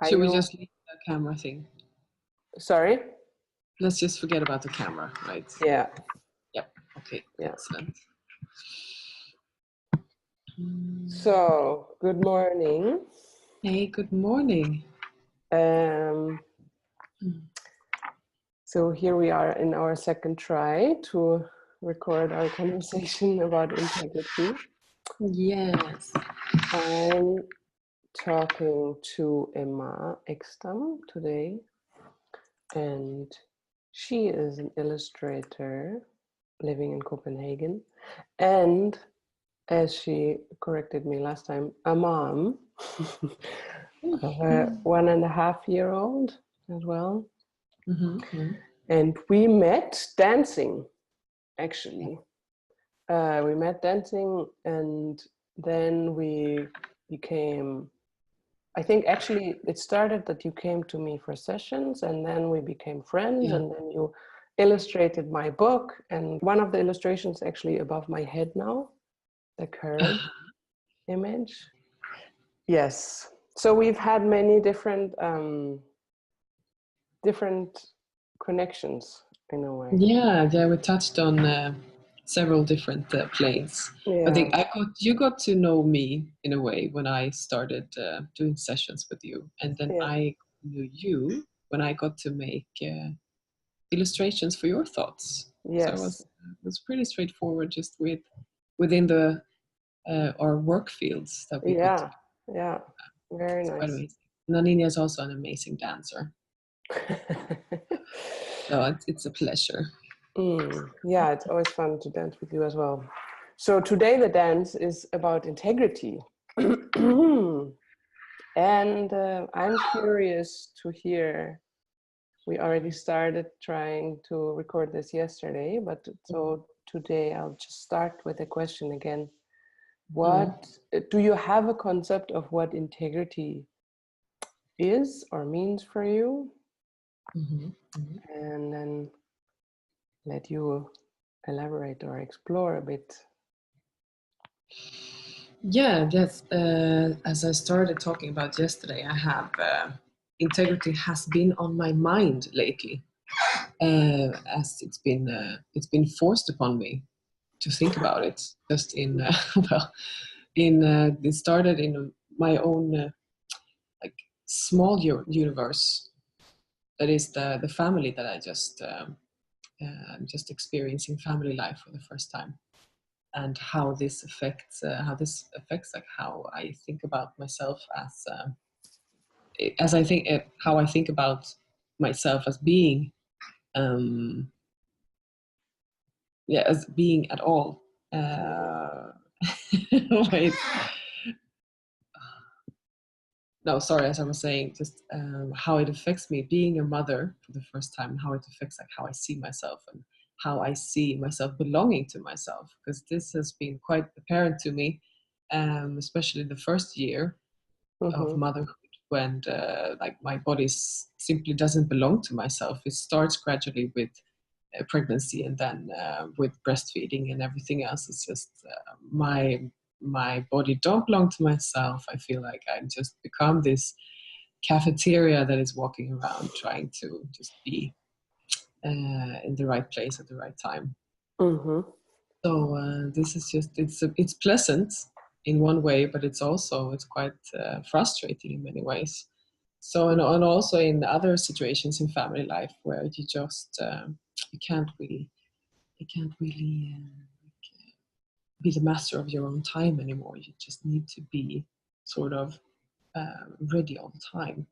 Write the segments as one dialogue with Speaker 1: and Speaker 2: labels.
Speaker 1: Are
Speaker 2: Should we
Speaker 1: you...
Speaker 2: just leave the camera thing?
Speaker 1: Sorry?
Speaker 2: Let's just forget about the camera, right?
Speaker 1: Yeah.
Speaker 2: Yep. Okay.
Speaker 1: Yeah.
Speaker 2: Excellent.
Speaker 1: So, good morning.
Speaker 2: Hey, good morning.
Speaker 1: So here we are in our second try to record our conversation about integrity.
Speaker 2: Yes.
Speaker 1: I'm talking to Emma Ekstam today, and she is an illustrator living in Copenhagen, and as she corrected me last time, a mom of a 1.5-year-old as well. And we met dancing, actually. We met dancing, and then we became, I think actually it started that you came to me for sessions, and then we became friends, and then you illustrated my book, and one of the illustrations actually above my head now, the curve image. Yes. So we've had many different connections in a way.
Speaker 2: Yeah, we touched on several different planes.
Speaker 1: Yeah.
Speaker 2: I think you got to know me in a way when I started doing sessions with you, and then I knew you when I got to make illustrations for your thoughts.
Speaker 1: Yes.
Speaker 2: So it was pretty straightforward, just within the our work fields that we got to.
Speaker 1: Yeah, very nice.
Speaker 2: Quite amazing. Naninia is also an amazing dancer. So it's a pleasure.
Speaker 1: Yeah, it's always fun to dance with you as well. So today the dance is about integrity. And I'm curious to hear, we already started trying to record this yesterday, but so today I'll just start with a question again. What do you have a concept of what integrity is or means for you? And then let you elaborate or explore a bit.
Speaker 2: Yeah, yes. As I started talking about yesterday, I have integrity has been on my mind lately, as it's been forced upon me to think about it. Just in it started in my own like small universe. That is the family that I just experiencing family life for the first time, and how this affects like how I think about myself as I think how I think about myself as being as being at all. Wait. No, sorry, as I was saying, just how it affects me being a mother for the first time, how it affects like how I see myself and how I see myself belonging to myself, because this has been quite apparent to me, especially the first year of motherhood, when like my body simply doesn't belong to myself. It starts gradually with pregnancy, and then with breastfeeding and everything else. It's just my body don't belong to myself. I feel like I just become this cafeteria that is walking around trying to just be in the right place at the right time. So this is just it's pleasant in one way, but it's quite frustrating in many ways. So and also in other situations in family life where you just you can't really be the master of your own time anymore. You just need to be sort of ready all the time.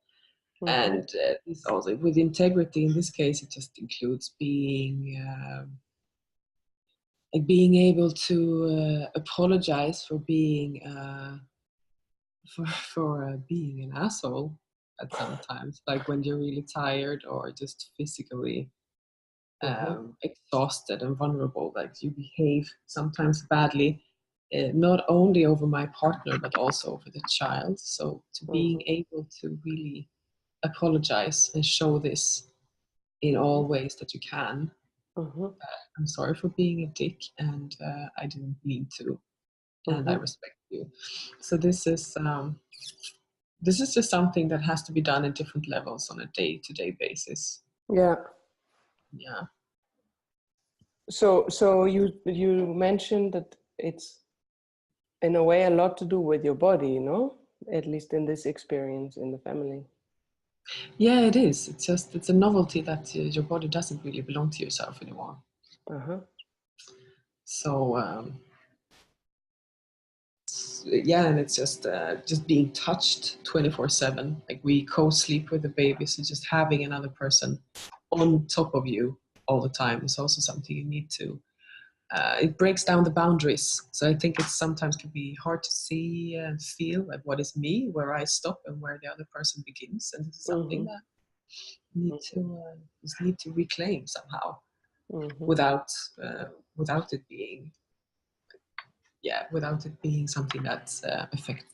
Speaker 2: And this also with integrity, in this case, it just includes being able to apologize for being being an asshole at sometimes, like when you're really tired or just physically exhausted and vulnerable, like you behave sometimes badly, not only over my partner but also over the child. So to being able to really apologize and show this in all ways that you can. I'm sorry for being a dick, and I didn't mean to, and I respect you. So this is this is just something that has to be done at different levels on a day-to-day basis.
Speaker 1: Yeah.
Speaker 2: Yeah.
Speaker 1: So you mentioned that it's in a way a lot to do with your body, you know, at least in this experience in the family.
Speaker 2: Yeah, it is. It's a novelty that your body doesn't really belong to yourself anymore.
Speaker 1: Uh-huh.
Speaker 2: So yeah, and it's just being touched 24/7. Like we co-sleep with the baby, so just having another person on top of you all the time is also something you need to. It breaks down the boundaries. So I think it sometimes can be hard to see and feel like what is me, where I stop and where the other person begins. And this is something
Speaker 1: Mm-hmm.
Speaker 2: that you need to just need to reclaim somehow
Speaker 1: Mm-hmm.
Speaker 2: without without it being without it being something that affects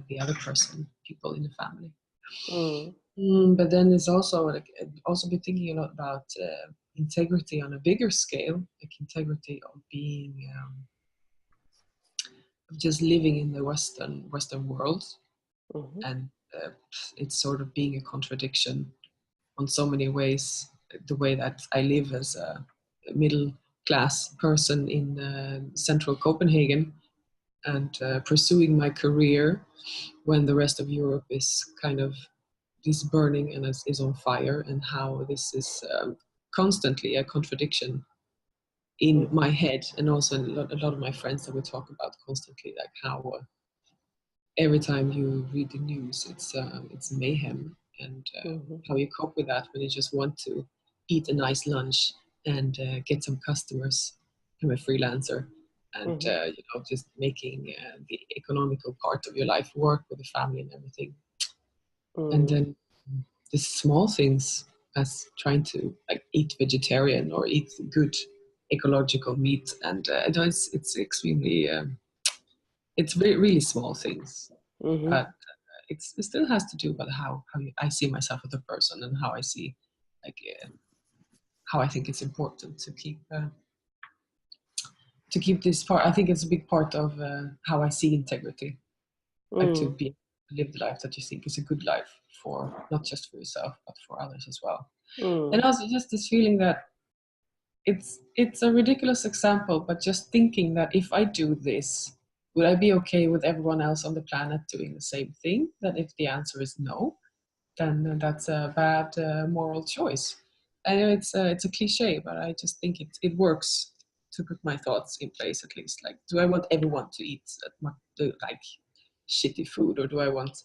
Speaker 2: the other person, people in the family.
Speaker 1: Mm.
Speaker 2: But then it's also like also been thinking a lot about integrity on a bigger scale, like integrity of being just living in the Western world,
Speaker 1: Mm-hmm.
Speaker 2: and it's sort of being a contradiction on so many ways. The way that I live as a middle class person in central Copenhagen and pursuing my career when the rest of Europe is kind of is burning and is on fire, and how this is constantly a contradiction in
Speaker 1: Mm-hmm.
Speaker 2: my head, and also a lot of my friends that we talk about constantly, like how every time you read the news, it's mayhem, and
Speaker 1: Mm-hmm.
Speaker 2: how you cope with that when you just want to eat a nice lunch and get some customers. I'm a freelancer, and
Speaker 1: Mm-hmm.
Speaker 2: just making the economical part of your life work with the family and everything, and
Speaker 1: Mm.
Speaker 2: then the small things as trying to like eat vegetarian or eat good ecological meat, and it's extremely it's really small things,
Speaker 1: Mm-hmm.
Speaker 2: but it still has to do with how I see myself as a person, and how I see like how I think it's important to keep this part. I think it's a big part of how I see integrity, like to
Speaker 1: Mm.
Speaker 2: be live the life that you think is a good life for not just for yourself but for others as well. And
Speaker 1: Mm.
Speaker 2: also just this feeling that it's a ridiculous example, but just thinking that if I do this, would I be okay with everyone else on the planet doing the same thing? That if the answer is no, then that's a bad moral choice. I know it's a cliche, but I just think it works to put my thoughts in place at least. Like, do I want everyone to eat like shitty food, or do I want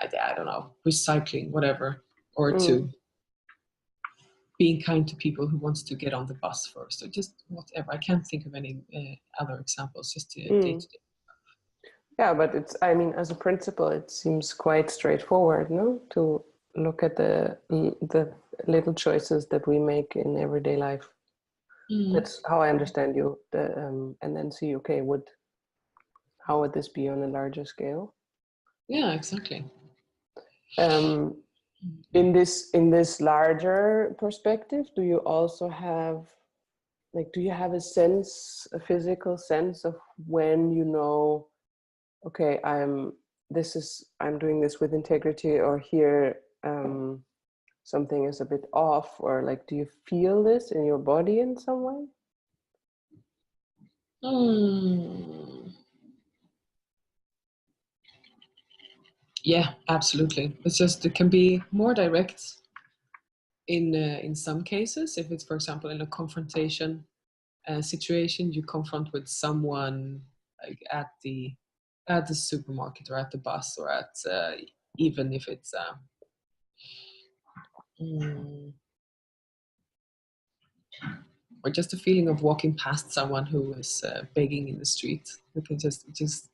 Speaker 2: I don't know, recycling, whatever, or to
Speaker 1: Mm.
Speaker 2: being kind to people who wants to get on the bus first, or just whatever. I can't think of any other examples. Just day to
Speaker 1: Mm.
Speaker 2: day.
Speaker 1: Yeah, but it's, I mean, as a principle, it seems quite straightforward, no? To look at the little choices that we make in everyday life.
Speaker 2: Mm.
Speaker 1: That's how I understand you. And then see, okay, how would this be on a larger scale?
Speaker 2: Yeah, exactly.
Speaker 1: Um, in this larger perspective, do you also have, like, do you have a sense, a physical sense of when you know, okay, I'm doing this with integrity, or here something is a bit off, or like, do you feel this in your body in some way?
Speaker 2: Mm. Yeah, absolutely. It's just it can be more direct in some cases. If it's, for example, in a confrontation situation, you confront with someone like at the supermarket or at the bus, or at even if it's mm, or just a feeling of walking past someone who is begging in the street. It can just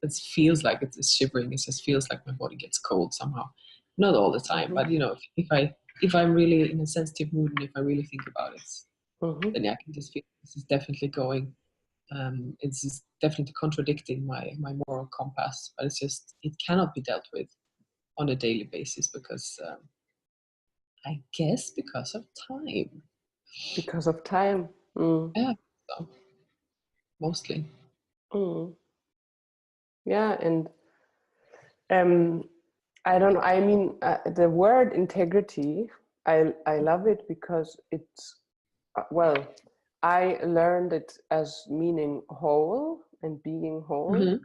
Speaker 2: it feels like it's shivering. It just feels like my body gets cold somehow. Not all the time,
Speaker 1: Mm-hmm.
Speaker 2: but if I'm really in a sensitive mood, and if I really think about it,
Speaker 1: Mm-hmm.
Speaker 2: then I can just feel this is definitely going. It's just definitely contradicting my moral compass, but it cannot be dealt with on a daily basis because I guess because of time.
Speaker 1: Because of time. Mm.
Speaker 2: Yeah, so mostly.
Speaker 1: Mm. Yeah, and um, I don't know. I mean, the word integrity, I love it because it's, well, I learned it as meaning whole and being whole.
Speaker 2: Mm-hmm.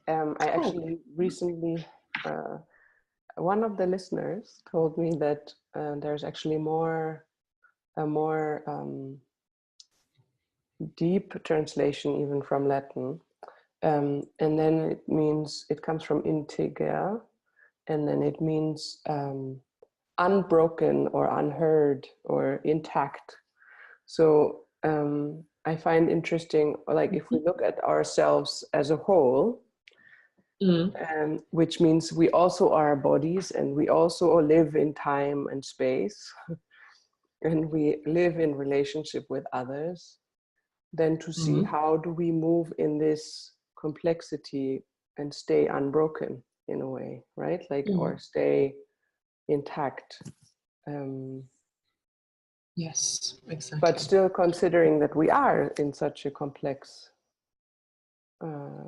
Speaker 1: I
Speaker 2: Oh.
Speaker 1: actually recently, one of the listeners told me that there's actually a more deep translation even from Latin. And then it means, it comes from integer, and then it means unbroken or unheard or intact. So I find interesting, like if we look at ourselves as a whole,
Speaker 2: Mm-hmm.
Speaker 1: which means we also are bodies and we also live in time and space and we live in relationship with others, then to see
Speaker 2: Mm-hmm.
Speaker 1: how do we move in this complexity and stay unbroken in a way, right? Like, or stay intact. Um,
Speaker 2: Yes,
Speaker 1: but
Speaker 2: exactly.
Speaker 1: still considering that we are in such a complex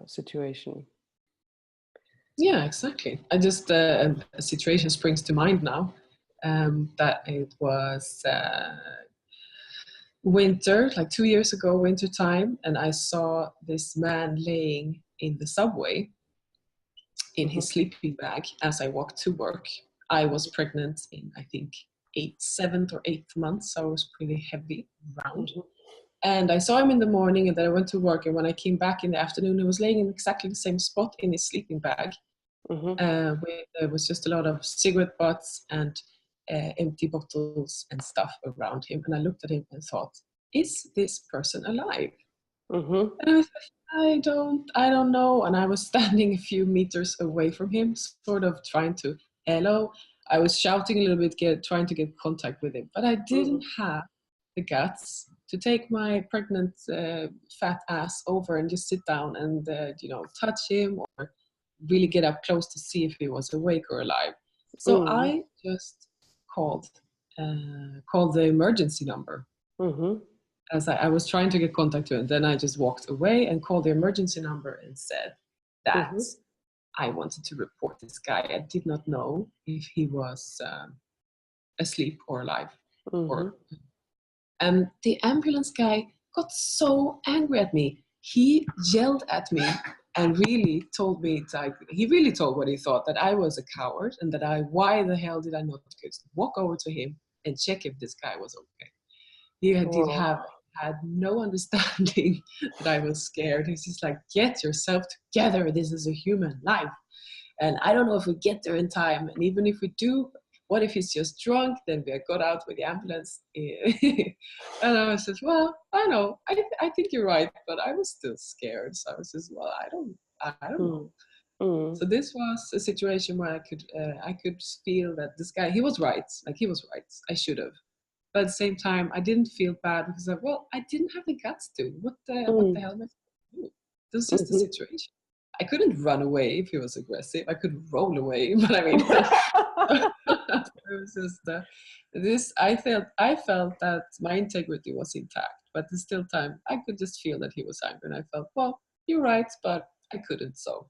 Speaker 1: situation.
Speaker 2: Yeah, exactly. I just a situation springs to mind now. That it was winter, like 2 years ago, winter time, and I saw this man laying in the subway in
Speaker 1: Mm-hmm.
Speaker 2: his sleeping bag as I walked to work. I was pregnant in, I think, seventh or eighth month, so I was pretty heavy, round.
Speaker 1: Mm-hmm.
Speaker 2: And I saw him in the morning, and then I went to work. And when I came back in the afternoon, he was laying in exactly the same spot in his sleeping bag.
Speaker 1: Mm-hmm.
Speaker 2: There was just a lot of cigarette butts and empty bottles and stuff around him. And I looked at him and thought, is this person alive?
Speaker 1: Mm-hmm.
Speaker 2: And I was like, I don't know. And I was standing a few meters away from him, sort of trying to, hello. I was shouting a little bit, trying to get contact with him. But I didn't have the guts to take my pregnant fat ass over and just sit down and, touch him or really get up close to see if he was awake or alive. So
Speaker 1: Mm-hmm.
Speaker 2: I just called, called the emergency number
Speaker 1: Mm-hmm.
Speaker 2: as I was trying to get contact to him. Then I just walked away and called the emergency number and said that
Speaker 1: Mm-hmm.
Speaker 2: I wanted to report this guy. I did not know if he was asleep or alive.
Speaker 1: Mm-hmm.
Speaker 2: Or and the ambulance guy got so angry at me. He yelled at me and really told me, like, he really told what he thought, that I was a coward and that why the hell did I not just walk over to him and check if this guy was okay. He did
Speaker 1: Whoa.
Speaker 2: have had no understanding that I was scared. He's just like, get yourself together. This is a human life. And I don't know if we get there in time. And even if we do, what if he's just drunk? Then we got out with the ambulance. And I was just, well, I know. I think you're right. But I was still scared. So I was just, well, I don't know.
Speaker 1: Mm-hmm.
Speaker 2: So this was a situation where I could feel that this guy, he was right. Like, he was right. I should have. But at the same time, I didn't feel bad because I didn't have the guts to. What the hell am I supposed to do? This was just the
Speaker 1: Mm-hmm.
Speaker 2: situation. I couldn't run away if he was aggressive. I could roll away, but I mean, it was just this. I felt that my integrity was intact, but the still time I could just feel that he was angry, and I felt, well, you're right, but I couldn't. So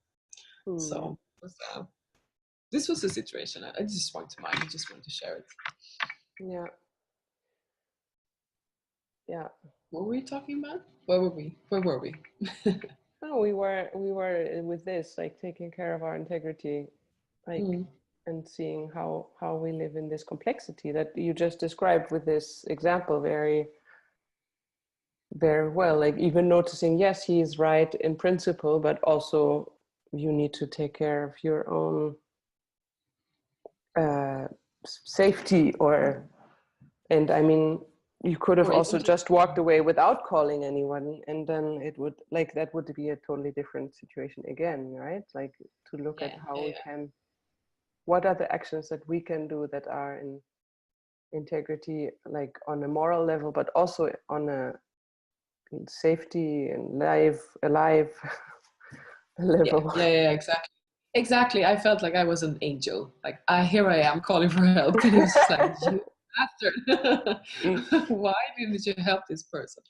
Speaker 2: this was the situation. I just want to mind. I just want to share it.
Speaker 1: Yeah. Yeah.
Speaker 2: What were we talking about? Where were we? Where were we?
Speaker 1: No, we were with this, like taking care of our integrity, like,
Speaker 2: Mm.
Speaker 1: and seeing how we live in this complexity that you just described with this example very very well. Like even noticing, yes, he is right in principle, but also you need to take care of your own uh, safety, or, and I mean, you could have
Speaker 2: Or even
Speaker 1: also
Speaker 2: just,
Speaker 1: just walked away without calling anyone, and then it would, like, that would be a totally different situation again, right? Like to look at
Speaker 2: yeah,
Speaker 1: how
Speaker 2: yeah,
Speaker 1: we
Speaker 2: yeah.
Speaker 1: can, what are the actions that we can do that are in integrity, like on a moral level, but also on a safety and alive
Speaker 2: Yeah,
Speaker 1: level.
Speaker 2: yeah, yeah, exactly. Exactly. I felt like I was an angel. Like, here I am calling for help. And he was just like, you bastard.
Speaker 1: Mm,
Speaker 2: Why didn't you help this person?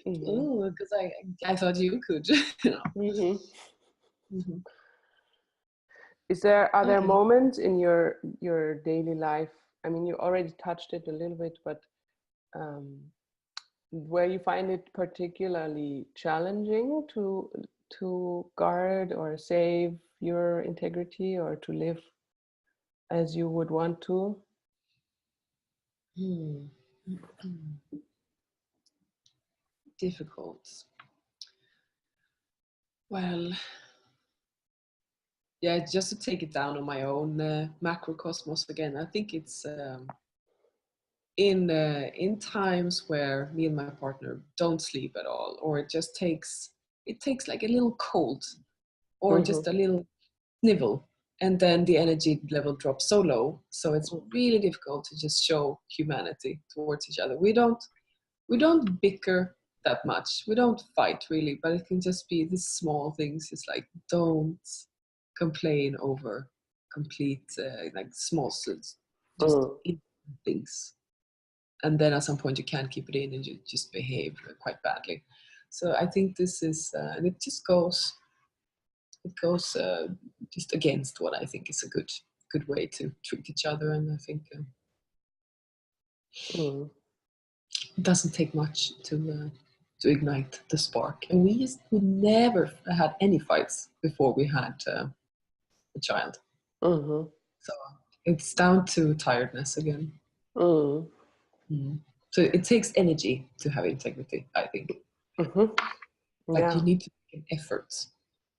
Speaker 1: mhm,
Speaker 2: Oh, because I thought you could.
Speaker 1: mhm.
Speaker 2: Mhm.
Speaker 1: Are there
Speaker 2: Okay.
Speaker 1: moments in your daily life? I mean, you already touched it a little bit, but where you find it particularly challenging to guard or save your integrity or to live as you would want to?
Speaker 2: Hmm. Difficult. Well, yeah, just to take it down on my own macrocosmos again, I think it's in times where me and my partner don't sleep at all, or it takes like a little cold or
Speaker 1: Mm-hmm.
Speaker 2: just a little snivel, and then the energy level drops so low. So it's really difficult to just show humanity towards each other. We don't bicker that much. We don't fight really, but it can just be these small things. It's like don't complain over complete like small just
Speaker 1: Mm.
Speaker 2: things, and then at some point you can't keep it in and you just behave quite badly. So I think this is and it goes just against what I think is a good way to treat each other, and I think
Speaker 1: Mm.
Speaker 2: it doesn't take much to ignite the spark. And we never had any fights before we had a child.
Speaker 1: Mm-hmm.
Speaker 2: So it's down to tiredness again.
Speaker 1: Mm.
Speaker 2: Mm. So it takes energy to have integrity, I think.
Speaker 1: Mm-hmm.
Speaker 2: Like you
Speaker 1: Yeah.
Speaker 2: need to make an effort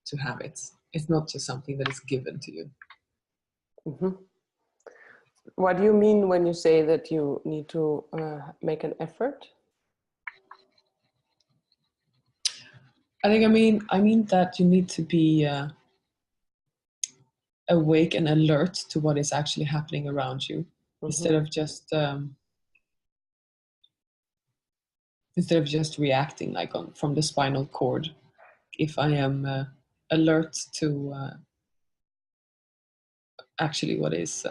Speaker 2: to have it. It's not just something that is given to you.
Speaker 1: Mm-hmm. What do you mean when you say that you need to make an effort?
Speaker 2: I mean that you need to be awake and alert to what is actually happening around you,
Speaker 1: Mm-hmm.
Speaker 2: instead of just reacting like on from the spinal cord. If I am alert to actually what is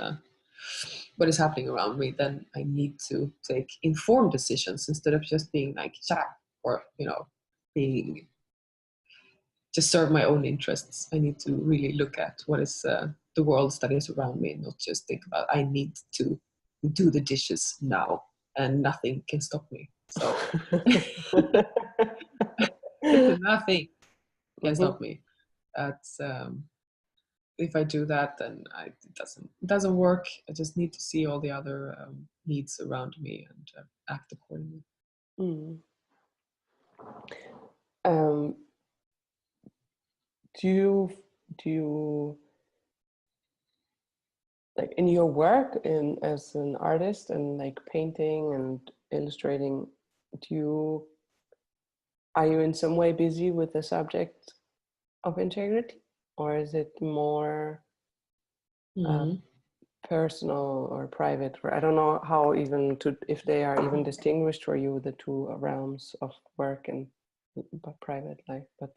Speaker 2: happening around me, then I need to take informed decisions instead of just being like shut up, or being just serve my own interests. I need to really look at what is the world that is around me, and not just think about I need to do the dishes now and nothing can stop me. So nothing can
Speaker 1: Mm-hmm.
Speaker 2: stop me. That's if I do that, then it doesn't work. I just need to see all the other needs around me and act accordingly.
Speaker 1: Mm. Um, do you do you like in your work in as an artist and like painting and illustrating, do you are you in some way busy with the subject of integrity, or is it more uh,
Speaker 2: Mhm.
Speaker 1: personal or private? Or I don't know how even to if they are even distinguished for you, the two realms of work and private life. But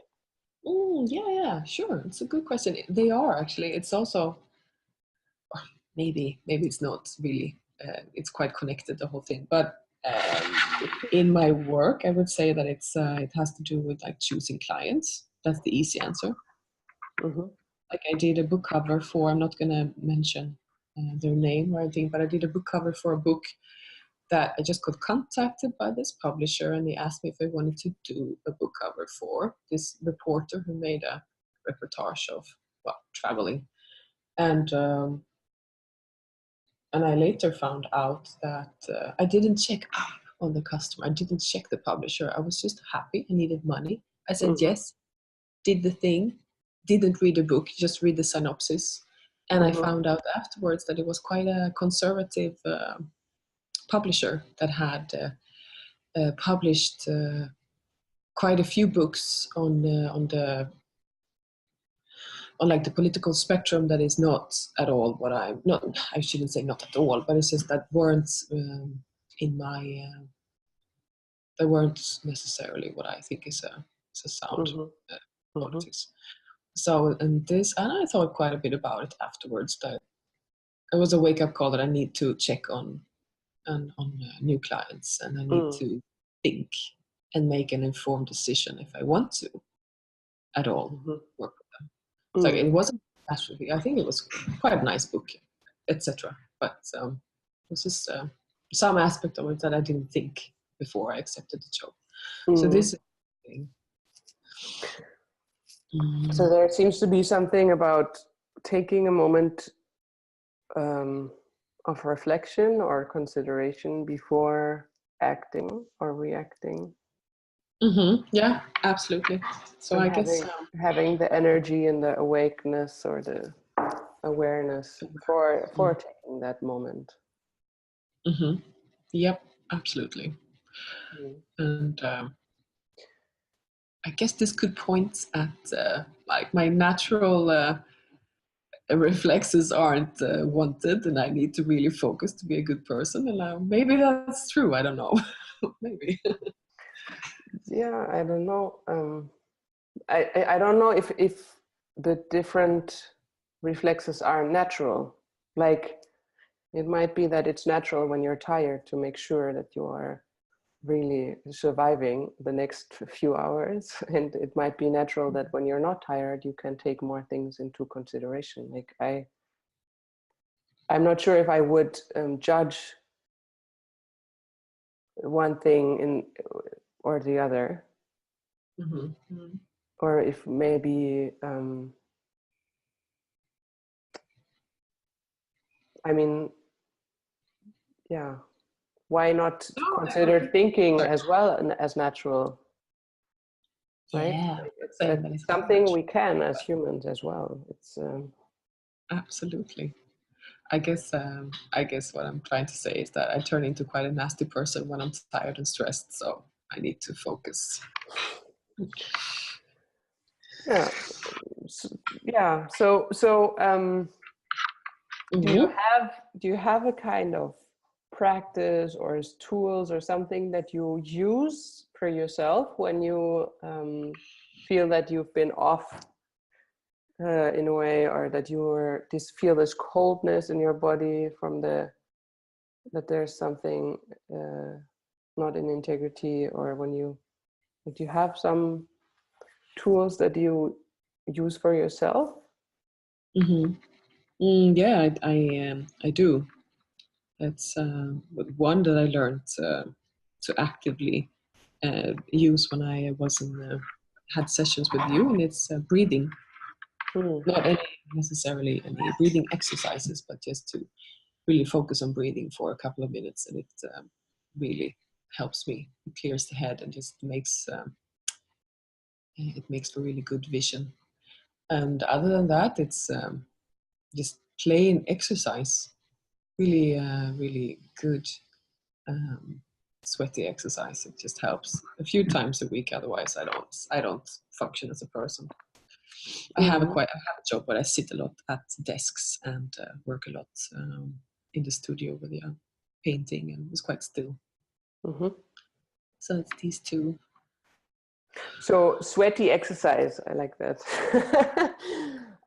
Speaker 2: Yeah, sure. It's a good question. They are actually. It's also maybe it's not really. It's quite connected, the whole thing. But in my work, I would say that it has to do with like choosing clients. That's the easy answer.
Speaker 1: mm-hmm,
Speaker 2: Like I did a book cover for. I'm not gonna mention their name or anything, but I did a book cover for a book that I just got contacted by this publisher, and they asked me if I wanted to do a book cover for this reporter who made a reportage of traveling. And I later found out that I didn't check up on the customer. I didn't check the publisher. I was just happy. I needed money. I said
Speaker 1: mm-hmm,
Speaker 2: yes, did the thing, didn't read the book, just read the synopsis. And I
Speaker 1: mm-hmm,
Speaker 2: found out afterwards that it was quite a conservative publisher that had published quite a few books on like the political spectrum that is not at all what I'm not. I shouldn't say not at all, but it's just that weren't in my they weren't necessarily what I think is a sound
Speaker 1: mm-hmm,
Speaker 2: uh,
Speaker 1: mm-hmm,
Speaker 2: politics. So and I thought quite a bit about it afterwards. That it was a wake up call that I need to check on new clients, and I need
Speaker 1: mm,
Speaker 2: to think and make an informed decision if I want to at all
Speaker 1: mm-hmm,
Speaker 2: work with them. So it
Speaker 1: mm,
Speaker 2: wasn't Naturally, I think it was quite a nice book, etc. But it was just some aspect of it that I didn't think before I accepted the job. So
Speaker 1: Mm.
Speaker 2: this is the thing.
Speaker 1: So there seems to be something about taking a moment of reflection or consideration before acting or reacting.
Speaker 2: Yeah, absolutely. So
Speaker 1: And
Speaker 2: I guess
Speaker 1: having the energy and the awakeness or the awareness for taking that moment.
Speaker 2: Yep, absolutely.
Speaker 1: Mm.
Speaker 2: And I guess this could point at like my natural reflexes aren't wanted, and I need to really focus to be a good person. And maybe that's true. I don't know. Maybe.
Speaker 1: Yeah, I don't know. I don't know if the different reflexes are natural. Like it might be that it's natural when you're tired to make sure that you are really surviving the next few hours, and it might be natural that when you're not tired you can take more things into consideration. Like I'm not sure if I would judge one thing in or the other, or if maybe I mean, yeah, why not
Speaker 2: No,
Speaker 1: consider thinking as well as natural, right?
Speaker 2: yeah,
Speaker 1: Like
Speaker 2: saying that
Speaker 1: it's
Speaker 2: it's not
Speaker 1: something
Speaker 2: natural.
Speaker 1: we can as humans as well. It's
Speaker 2: Absolutely. I guess what I'm trying to say is that I turn into quite a nasty person when I'm tired and stressed. So I need to focus.
Speaker 1: yeah. Yeah. So do you have a kind of practice or tools or something that you use for yourself when you feel that you've been off in a way, or that you feel this coldness in your body from that there's something not in integrity, or when you do you have some tools that you use for yourself?
Speaker 2: Yeah, I do. It's one that I learned to actively use when I was in had sessions with you, and it's breathing.
Speaker 1: Hmm.
Speaker 2: Not any necessarily any breathing exercises, but just to really focus on breathing for a couple of minutes, and it really helps me. It clears the head and just makes for really good vision. And other than that, it's just plain exercise. Really, really good sweaty exercise. It just helps a few times a week. Otherwise, I don't function as a person. I have
Speaker 1: Mm-hmm.
Speaker 2: a job where I sit a lot at desks and work a lot in the studio with painting, and it's quite still.
Speaker 1: Mm-hmm.
Speaker 2: So it's these two.
Speaker 1: So sweaty exercise, I like that.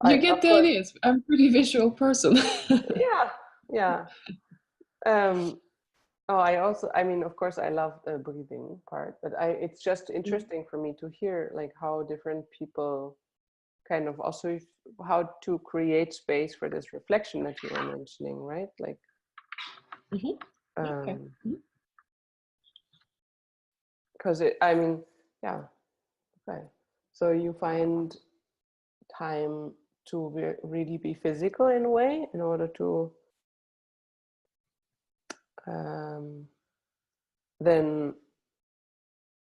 Speaker 2: You
Speaker 1: Of
Speaker 2: get the
Speaker 1: course,
Speaker 2: ideas. I'm a pretty visual person.
Speaker 1: yeah, yeah. Um, oh, I mean, of course, I love the breathing part, but it's just interesting for me to hear like how different people kind of also how to create space for this reflection that you were mentioning, right? Like,
Speaker 2: Okay.
Speaker 1: because I mean, yeah, okay. So you find time to really be physical in a way in order to um, then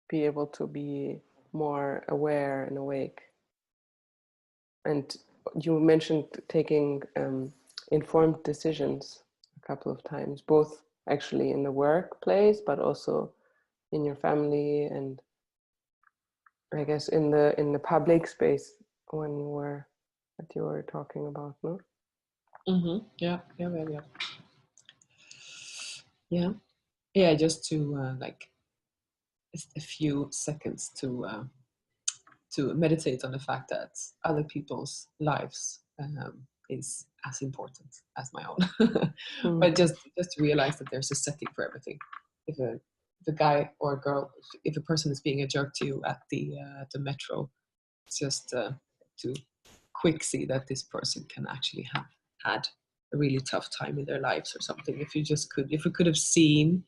Speaker 1: be able to be more aware and awake. And you mentioned taking informed decisions a couple of times, both actually in the workplace, but also in your family, and I guess in the public space when you were that you were talking about, no?
Speaker 2: Yeah, yeah, yeah, yeah. Yeah, yeah. Just to like just a few seconds to meditate on the fact that other people's lives is as important as my own.
Speaker 1: Mm.
Speaker 2: But just to realize that there's a setting for everything. If a guy or a girl, if a person is being a jerk to you at the metro, it's just to quick see that this person can actually have had a really tough time in their lives or something. If we could have seen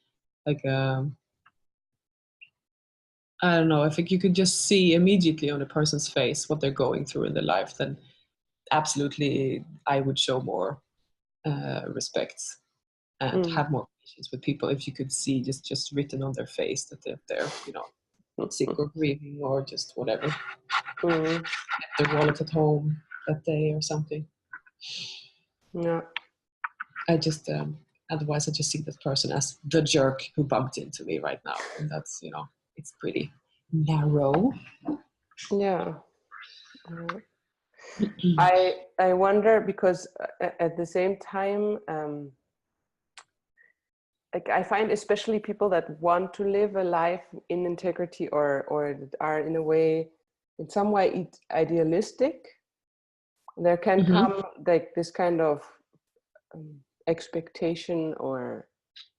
Speaker 2: like I don't know, I think you could just see immediately on a person's face what they're going through in their life, then absolutely I would show more respect and have more patience with people if you could see just written on their face that they're sick or grieving or just whatever.
Speaker 1: Mm.
Speaker 2: Their wallet at home that day or something.
Speaker 1: Yeah.
Speaker 2: I just otherwise I just see this person as the jerk who bumped into me right now, and that's it's pretty narrow.
Speaker 1: Yeah. I wonder because at the same time, like I find especially people that want to live a life in integrity or that are in a way, in some way idealistic, there can come like this kind of expectation or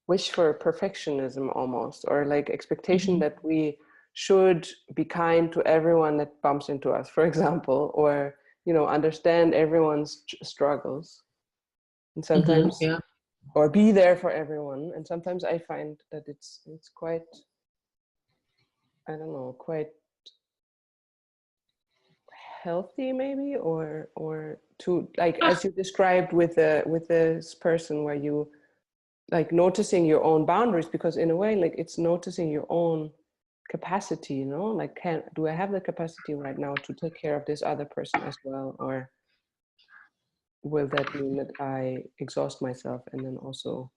Speaker 1: wish for perfectionism almost, or like expectation that we should be kind to everyone that bumps into us, for example, or understand everyone's struggles, and sometimes
Speaker 2: Yeah.
Speaker 1: or be there for everyone. And sometimes I find that it's quite, I don't know, quite healthy maybe, or to, like as you described with this person, where you like noticing your own boundaries, because in a way like it's noticing your own capacity, like do I have the capacity right now to take care of this other person as well, or will that mean that I exhaust myself and then also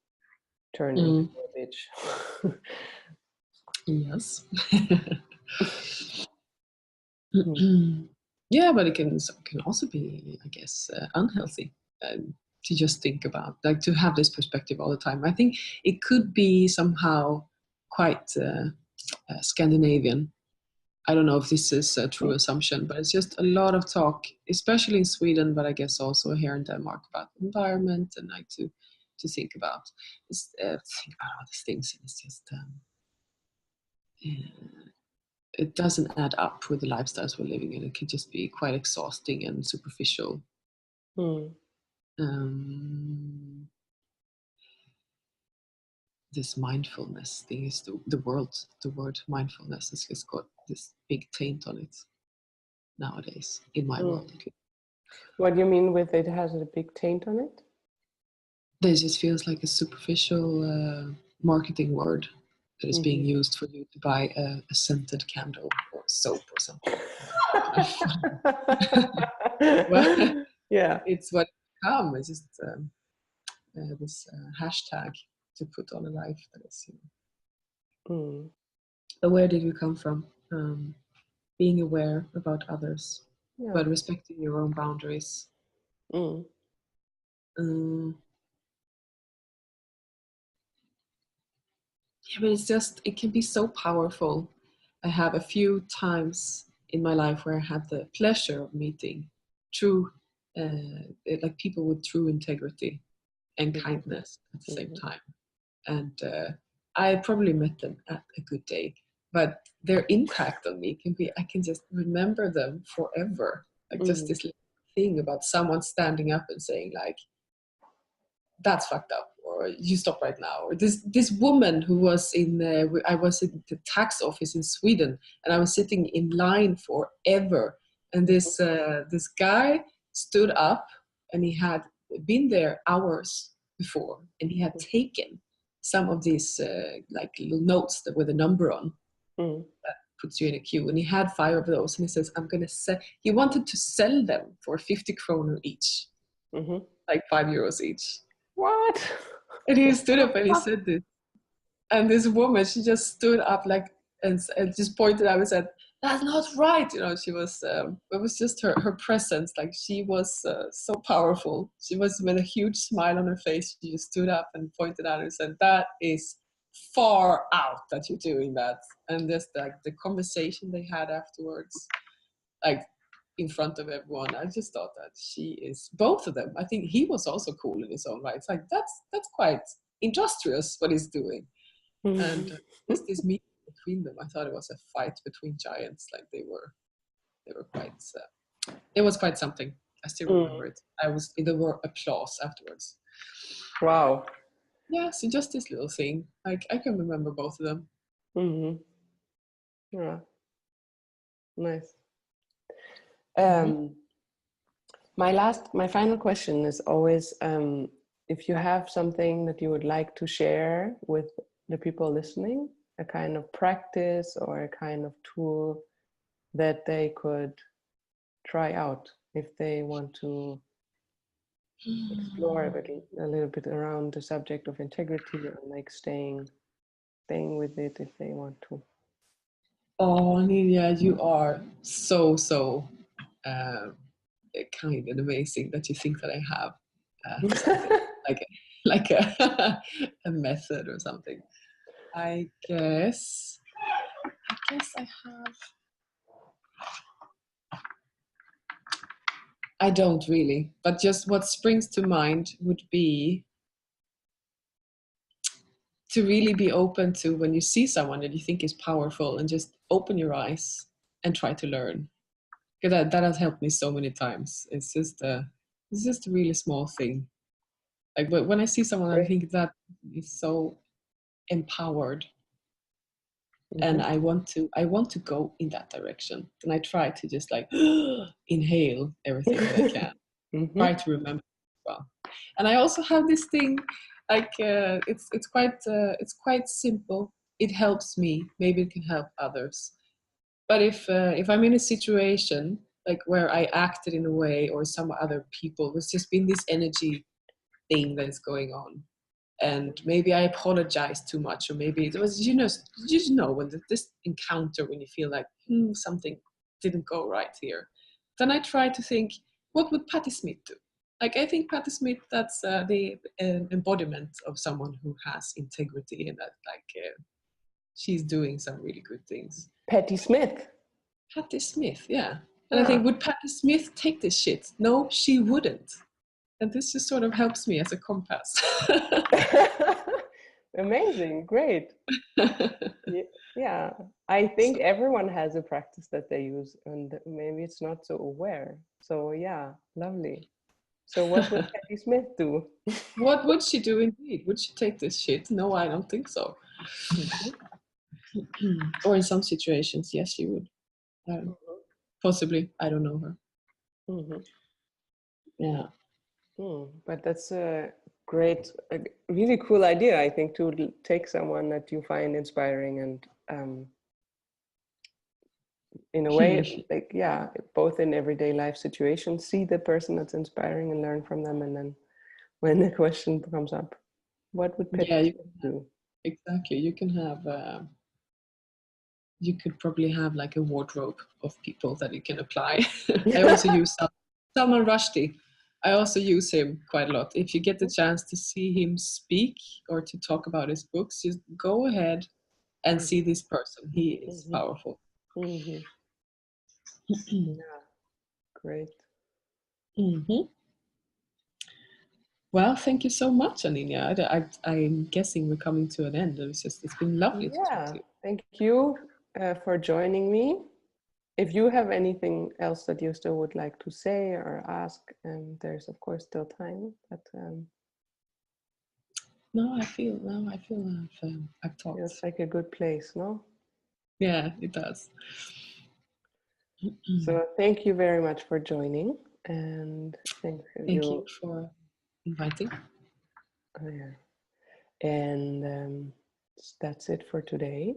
Speaker 1: turn into a bitch?
Speaker 2: Yes. Yeah, but it can also be, I guess, unhealthy to just think about, like to have this perspective all the time. I think it could be somehow quite Scandinavian. I don't know if this is a true assumption, but it's just a lot of talk, especially in Sweden, but I guess also here in Denmark, about the environment, and like to think about all these things. And it's just it doesn't add up with the lifestyles we're living in. It could just be quite exhausting and superficial. This mindfulness thing is the word mindfulness has just got this big taint on it nowadays in my world.
Speaker 1: What do you mean with it has a big taint on it?
Speaker 2: This just feels like a superficial marketing word that is being used for you to buy a scented candle or soap or something. Well,
Speaker 1: yeah,
Speaker 2: it's what come. It's just this hashtag to put on a life that is. But where did we come from? Being aware about others, but respecting your own boundaries. Yeah, but it can be so powerful. I have a few times in my life where I had the pleasure of meeting true, like people with true integrity and kindness at the same time. And I probably met them at a good day, but their impact on me I can just remember them forever. Like just this little thing about someone standing up and saying like, that's fucked up, or you stop right now, or this woman who was I was in the tax office in Sweden, and I was sitting in line forever, and this guy stood up, and he had been there hours before, and he had taken some of these like little notes that with a number on that puts you in a queue, and he had 5 of those, and he says, I'm gonna sell. He wanted to sell them for 50 kroner each, like €5 each.
Speaker 1: What?
Speaker 2: And he stood up and he said this. And this woman, she just stood up like and just pointed out and said, that's not right. She was, it was just her presence. Like she was so powerful. She was with a huge smile on her face. She just stood up and pointed out and said, that is far out that you're doing that. And just like the conversation they had afterwards, like in front of everyone, I just thought that she is, both of them. I think he was also cool in his own right. It's like that's quite industrious what he's doing. And just this meeting between them, I thought it was a fight between giants. Like they were quite. It was quite something. I still
Speaker 1: Mm.
Speaker 2: remember it. There were applause afterwards.
Speaker 1: Wow.
Speaker 2: Yeah, so just this little thing. Like I can remember both of them.
Speaker 1: Mm-hmm. Yeah. Nice.
Speaker 2: Mm-hmm.
Speaker 1: My final question is always, if you have something that you would like to share with the people listening, a kind of practice or a kind of tool that they could try out if they want to explore a little bit around the subject of integrity and like staying with it if they want to.
Speaker 2: Oh, Nidia, you are so kind and amazing that you think that I have something like a, a method or something. I guess I have. I don't really, but just what springs to mind would be to really be open to when you see someone that you think is powerful and just open your eyes and try to learn. Because that has helped me so many times. It's just a really small thing. Like when I see someone, I
Speaker 1: Great.
Speaker 2: think that is so empowered, and
Speaker 1: Mm-hmm.
Speaker 2: I want to go in that direction, and I try to just like inhale everything that I can.
Speaker 1: Mm-hmm.
Speaker 2: Try to remember as well. And I also have this thing, like it's quite simple. It helps me. Maybe it can help others. But if I'm in a situation like where I acted in a way, or some other people, there's just been this energy thing that is going on, and maybe I apologize too much, or maybe it was, when this encounter, when you feel like something didn't go right here, then I try to think, what would Patti Smith do? Like I think Patti Smith, that's the embodiment of someone who has integrity, and that she's doing some really good things.
Speaker 1: Patti Smith.
Speaker 2: Patti Smith, yeah. And I
Speaker 1: Yeah.
Speaker 2: think, would Patti Smith take this shit? No, she wouldn't. And this just sort of helps me as a compass.
Speaker 1: Amazing. Great. Yeah. I think everyone has a practice that they use and maybe it's not so aware. So yeah, lovely. So what would Patti Smith do?
Speaker 2: What would she do indeed? Would she take this shit? No, I don't think so. Or in some situations, yes, she would. Possibly. I don't know her.
Speaker 1: Mm-hmm.
Speaker 2: Yeah.
Speaker 1: But that's a really cool idea, I think, to take someone that you find inspiring and in a way, like, yeah, both in everyday life situations, see the person that's inspiring and learn from them. And then when the question comes up, what would Patti
Speaker 2: Yeah,
Speaker 1: Smith do?
Speaker 2: exactly. You can have, you could probably have like a wardrobe of people that you can apply. I also use Salman Rushdie. I also use him quite a lot. If you get the chance to see him speak or to talk about his books, just go ahead and see this person. He is
Speaker 1: Mm-hmm.
Speaker 2: powerful.
Speaker 1: Mm-hmm. Yeah, great.
Speaker 2: Mm-hmm. Well, thank you so much, Aninia. I'm guessing we're coming to an end. It's been lovely to talk to
Speaker 1: Yeah,
Speaker 2: you.
Speaker 1: thank you for joining me. If you have anything else that you still would like to say or ask, there's of course still time. But
Speaker 2: I feel I've
Speaker 1: feels
Speaker 2: talked.
Speaker 1: like a good place, no?
Speaker 2: Yeah, it does.
Speaker 1: So thank you very much for joining, and thank
Speaker 2: Thank you
Speaker 1: you.
Speaker 2: for inviting.
Speaker 1: Oh, yeah. And that's it for today.